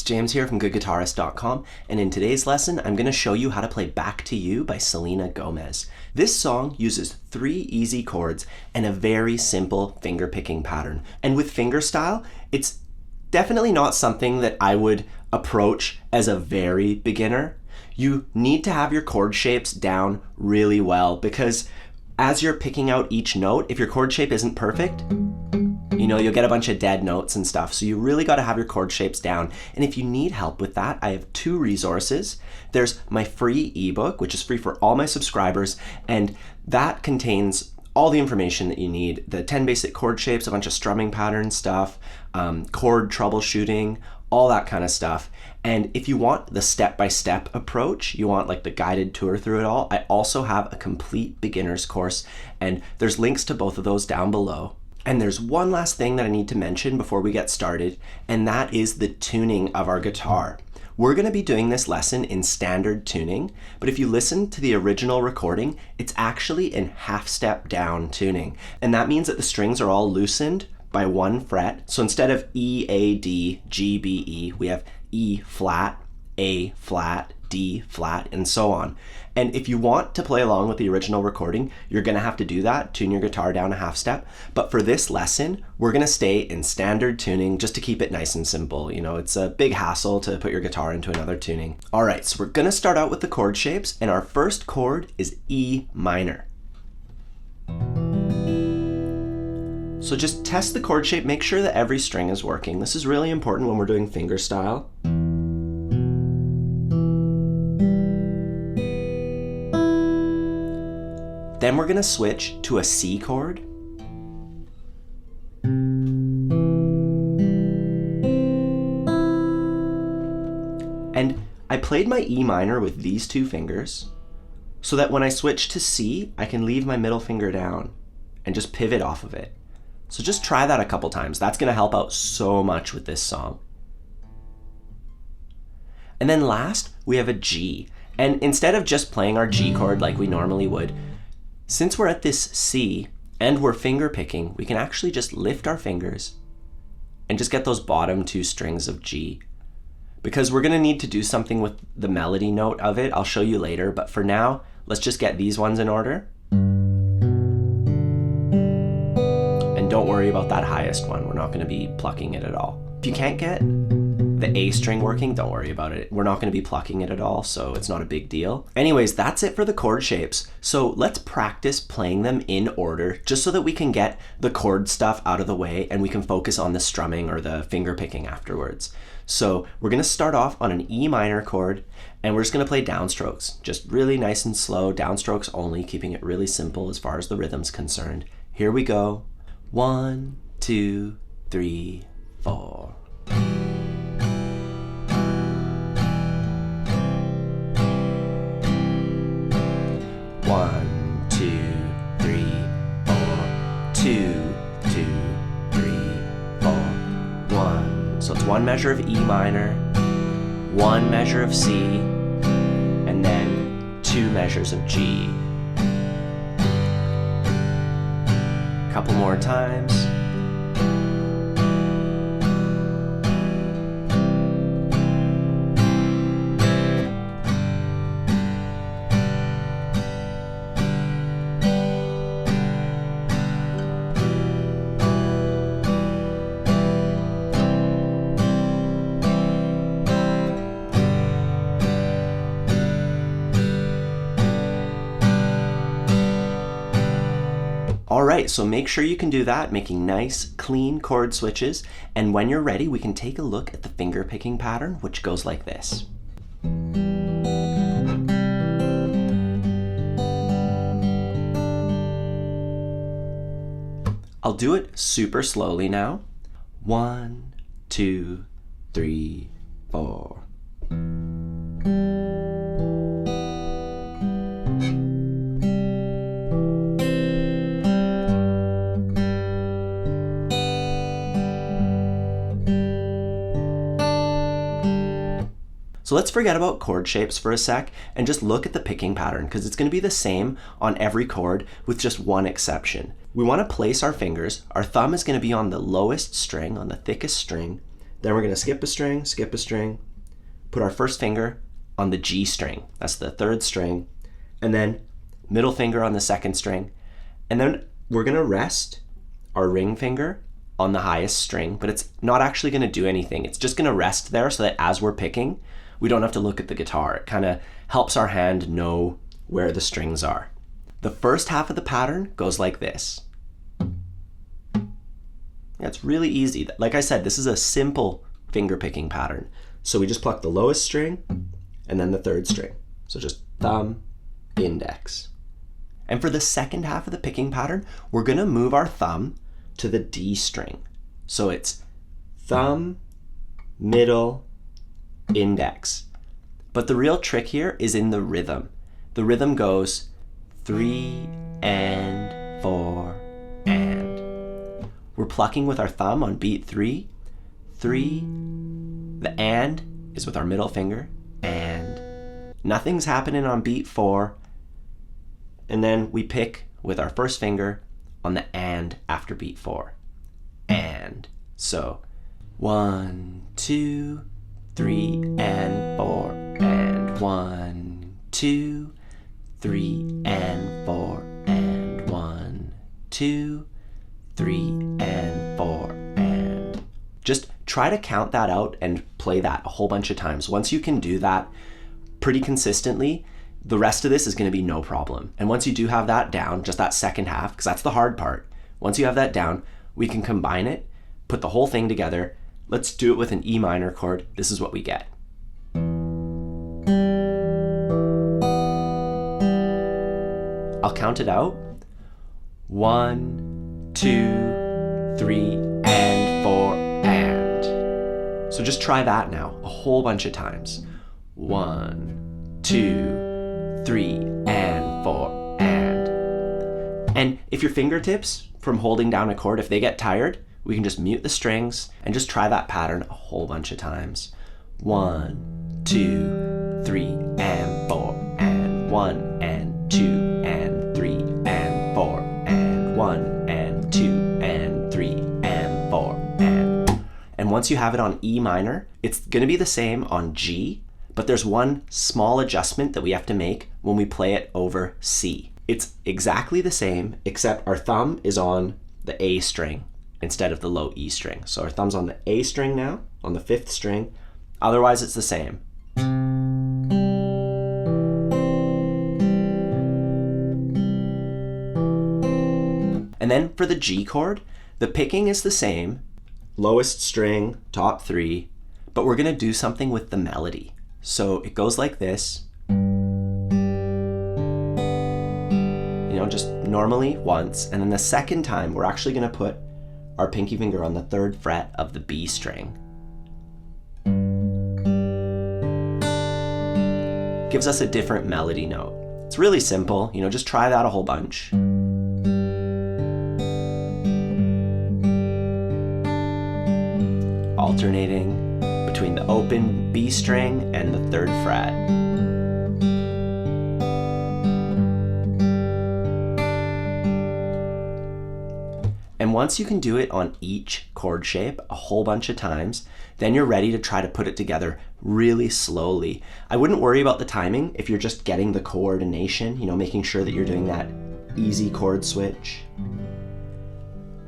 James here from goodguitarist.com, and in today's lesson I'm going to show you how to play Back to You by Selena Gomez. This song uses 3 easy chords and a very simple finger picking pattern. And with fingerstyle, it's definitely not something that I would approach as a very beginner. You need to have your chord shapes down really well, because as you're picking out each note, if your chord shape isn't perfect, you'll get a bunch of dead notes and stuff. So you really got to have your chord shapes down. And if you need help with that, I have 2 resources. There's my free ebook, which is free for all my subscribers, and that contains all the information that you need. The 10 basic chord shapes, a bunch of strumming pattern stuff, chord troubleshooting, all that kind of stuff. And if you want the step-by-step approach, you want like the guided tour through it all, I also have a complete beginner's course, and there's links to both of those down below. And there's one last thing that I need to mention before we get started, and that is the tuning of our guitar. We're going to be doing this lesson in standard tuning, but if you listen to the original recording, it's actually in half-step down tuning. And that means that the strings are all loosened by 1 fret. So instead of E, A, D, G, B, E, we have E flat, A flat, D flat, and so on. And if you want to play along with the original recording, you're going to have to do that, tune your guitar down a half step. But for this lesson, we're going to stay in standard tuning just to keep it nice and simple. It's a big hassle to put your guitar into another tuning. All right, so we're going to start out with the chord shapes, and our first chord is E minor. So just test the chord shape, make sure that every string is working. This is really important when we're doing fingerstyle. Then we're going to switch to a C chord. And I played my E minor with these 2 fingers so that when I switch to C, I can leave my middle finger down and just pivot off of it. So just try that a couple times. That's going to help out so much with this song. And then last, we have a G. And instead of just playing our G chord like we normally would, since we're at this C and we're finger picking, we can actually just lift our fingers and just get those bottom 2 strings of G. Because we're going to need to do something with the melody note of it. I'll show you later, but for now, let's just get these ones in order. And don't worry about that highest one. We're not going to be plucking it at all. If you can't get the A string working, don't worry about it. We're not going to be plucking it at all, so it's not a big deal. Anyways, that's it for the chord shapes. So let's practice playing them in order, just so that we can get the chord stuff out of the way and we can focus on the strumming or the finger picking afterwards. So we're going to start off on an E minor chord, and we're just going to play downstrokes. Just really nice and slow, downstrokes only, keeping it really simple as far as the rhythm's concerned. Here we go. 1, 2, 3, 4. 1, 2, 3, 4. 2, 2, 3, 4. 1. So it's 1 measure of E minor, 1 measure of C, and then 2 measures of G. Couple more times. Alright, so make sure you can do that, making nice, clean chord switches, and when you're ready, we can take a look at the finger picking pattern, which goes like this. I'll do it super slowly now. 1, 2, 3, 4. So let's forget about chord shapes for a sec and just look at the picking pattern, because it's going to be the same on every chord with just one exception. We want to place our fingers. Our thumb is going to be on the lowest string, on the thickest string. Then we're going to skip a string, put our first finger on the G string. That's the third string. And then middle finger on the second string. And then we're going to rest our ring finger on the highest string, but it's not actually going to do anything. It's just going to rest there so that as we're picking, we don't have to look at the guitar. It kind of helps our hand know where the strings are. The first half of the pattern goes like this. Yeah, it's really easy. Like I said, this is a simple finger picking pattern. So we just pluck the lowest string and then the third string. So just thumb, index. And for the second half of the picking pattern, we're going to move our thumb to the D string. So it's thumb, middle, index. But the real trick here is in the rhythm. The rhythm goes 3 and 4 and. We're plucking with our thumb on beat 3. 3. The and is with our middle finger. And. Nothing's happening on beat 4. And then we pick with our first finger on the and after beat 4. And. So 1, 2, 3 and 4 and 1, 2, 3 and 4 and 1, 2, 3 and 4 and. Just try to count that out and play that a whole bunch of times. Once you can do that pretty consistently, the rest of this is going to be no problem. And once you do have that down, just that second half, because that's the hard part, once you have that down, we can combine it, put the whole thing together. Let's do it with an E minor chord. This is what we get. I'll count it out. 1, 2, 3, and 4, and. So just try that now a whole bunch of times. 1, 2, 3, and 4, and. And if your fingertips from holding down a chord, if they get tired, we can just mute the strings and just try that pattern a whole bunch of times. 1, 2, 3, and 4, and 1, and 2, and 3, and 4, and 1, and 2, and 3, and 4, and. And once you have it on E minor, it's going to be the same on G, but there's one small adjustment that we have to make when we play it over C. It's exactly the same, except our thumb is on the A string instead of the low E string. So our thumb's on the A string now, on the 5th string. Otherwise, it's the same. And then for the G chord, the picking is the same, lowest string, top 3, but we're gonna do something with the melody. So it goes like this. You know, just normally once, and then the second time, we're actually gonna put our pinky finger on the 3rd fret of the B string. Gives us a different melody note. It's really simple, you know, just try that a whole bunch. Alternating between the open B string and the 3rd fret. And once you can do it on each chord shape a whole bunch of times, then you're ready to try to put it together really slowly. I wouldn't worry about the timing if you're just getting the coordination, you know, making sure that you're doing that easy chord switch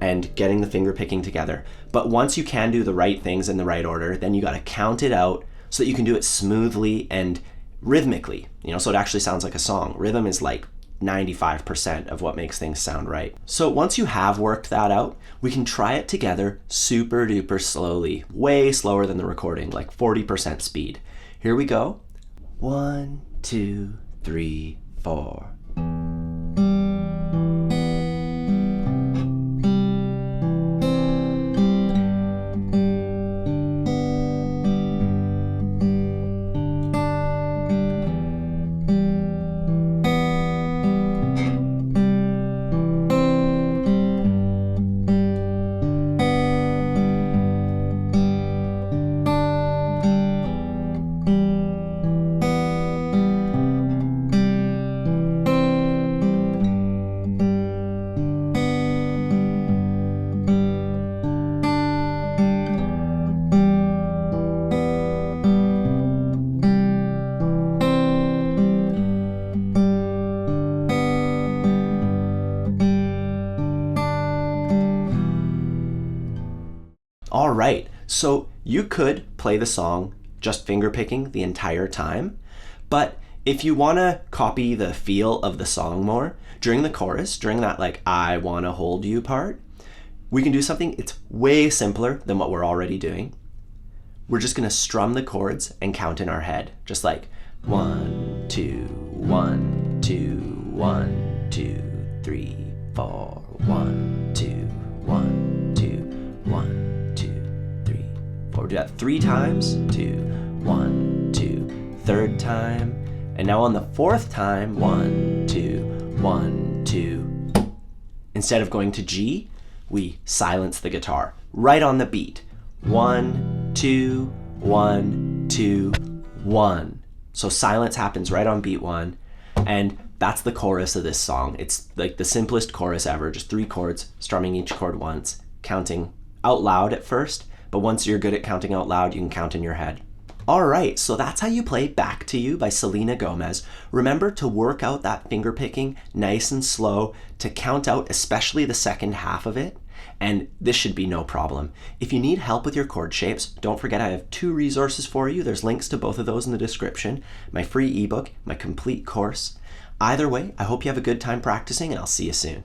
and getting the finger picking together. But once you can do the right things in the right order, then you gotta count it out so that you can do it smoothly and rhythmically, you know, so it actually sounds like a song. Rhythm is like 95% of what makes things sound right. So once you have worked that out, we can try it together super duper slowly, way slower than the recording, like 40% speed. Here we go. 1, 2, 3, 4. All right, so you could play the song just finger picking the entire time, but if you want to copy the feel of the song more, during the chorus, during that like I wanna hold you part, we can do something, it's way simpler than what we're already doing. We're just gonna strum the chords and count in our head, just like 1, 2, 1, 2, 1, 2, 3, 4, 1, 2, 1, 2, 1, 2, 3, 4. Do that 3 times, 2, 1, 2, third time, and now on the 4th time, 1, 2, 1, 2. Instead of going to G, we silence the guitar right on the beat. 1, 2, 1, 2, 1. So silence happens right on beat 1, and that's the chorus of this song. It's like the simplest chorus ever, just 3 chords, strumming each chord once, counting out loud at first, but once you're good at counting out loud, you can count in your head. All right, so that's how you play Back to You by Selena Gomez. Remember to work out that finger picking nice and slow, to count out especially the second half of it, and this should be no problem. If you need help with your chord shapes, don't forget I have 2 resources for you. There's links to both of those in the description, my free ebook, my complete course. Either way, I hope you have a good time practicing, and I'll see you soon.